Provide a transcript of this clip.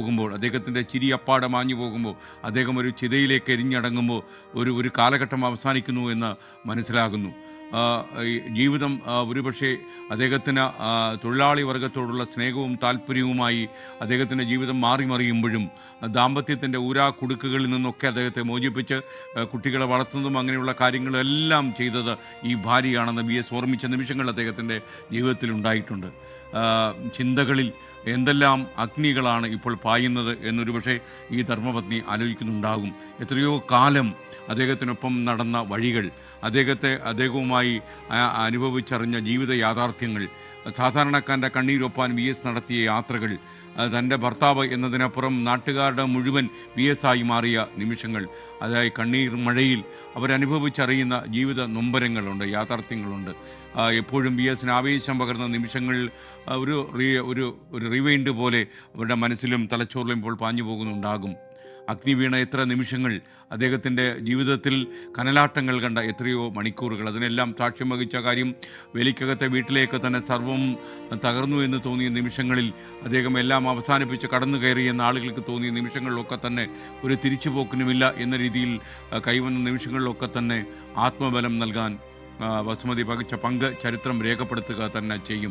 പോകുമ്പോൾ, അദ്ദേഹത്തിൻ്റെ ചിരി അപ്പാടെ മാഞ്ഞു പോകുമ്പോൾ, അദ്ദേഹം ഒരു ചിതയിലേക്ക് എരിഞ്ഞടങ്ങുമ്പോൾ ഒരു കാലഘട്ടം അവസാനിക്കുന്നു എന്ന് മനസ്സിലാകുന്നു. ആ, ഈ ജീവിതം ഒരുപക്ഷെ അദ്ദേഹത്തിന് തൊഴിലാളി വർഗത്തോടുള്ള സ്നേഹവും താല്പര്യവുമായി അദ്ദേഹത്തിൻ്റെ ജീവിതം മാറി മറിയുമ്പോഴും ദാമ്പത്യത്തിൻ്റെ കുടുക്കുകളിൽ നിന്നൊക്കെ അദ്ദേഹത്തെ മോചിപ്പിച്ച് കുട്ടികളെ വളർത്തുന്നതും അങ്ങനെയുള്ള കാര്യങ്ങളെല്ലാം ചെയ്തത് ഈ ഭാര്യയാണെന്ന് BS ഓർമ്മിച്ച നിമിഷങ്ങൾ അദ്ദേഹത്തിൻ്റെ ജീവിതത്തിൽ ഉണ്ടായിട്ടുണ്ട്. ചിന്തകളിൽ എന്തെല്ലാം അഗ്നികളാണ് ഇപ്പോൾ പായുന്നത് എന്നൊരു പക്ഷേ ഈ ധർമ്മപത്നി ആലോചിക്കുന്നുണ്ടാകും. എത്രയോ കാലം അദ്ദേഹത്തിനൊപ്പം നടന്ന വഴികൾ, അദ്ദേഹവുമായി അനുഭവിച്ചറിഞ്ഞ ജീവിത യാഥാർത്ഥ്യങ്ങൾ, സാധാരണക്കാരൻ്റെ കണ്ണീരൊപ്പാൻ BS നടത്തിയ യാത്രകൾ, തൻ്റെ ഭർത്താവ് എന്നതിനപ്പുറം നാട്ടുകാരുടെ മുഴുവൻ BS ആയി മാറിയ നിമിഷങ്ങൾ, അതായത് കണ്ണീർ മഴയിൽ അവരനുഭവിച്ചറിയുന്ന ജീവിത നൊമ്പരങ്ങളുണ്ട്, യാഥാർത്ഥ്യങ്ങളുണ്ട്. എപ്പോഴും BSന് ആവേശം പകർന്ന നിമിഷങ്ങൾ ഒരു റിവൈൻഡ് പോലെ അവരുടെ മനസ്സിലും തലച്ചോറിലും ഇപ്പോൾ പാഞ്ഞു പോകുന്നുണ്ടാകും. അഗ്നി വീണ എത്ര നിമിഷങ്ങൾ, അദ്ദേഹത്തിൻ്റെ ജീവിതത്തിൽ കനലാട്ടങ്ങൾ കണ്ട എത്രയോ മണിക്കൂറുകൾ, അതിനെല്ലാം സാക്ഷ്യം വഹിച്ച കാര്യം. വേലിക്കകത്തെ വീട്ടിലേക്ക് തന്നെ സർവം തകർന്നു എന്ന് തോന്നിയ നിമിഷങ്ങളിൽ അദ്ദേഹം എല്ലാം അവസാനിപ്പിച്ച് കടന്നു കയറിയെന്ന് ആളുകൾക്ക് തോന്നിയ നിമിഷങ്ങളിലൊക്കെ തന്നെ ഒരു തിരിച്ചുപോക്കിനുമില്ല എന്ന രീതിയിൽ കൈവന്ന നിമിഷങ്ങളിലൊക്കെ തന്നെ ആത്മബലം നൽകാൻ വസുമതി വഹിച്ച പങ്ക് ചരിത്രം രേഖപ്പെടുത്തുക തന്നെ ചെയ്യും.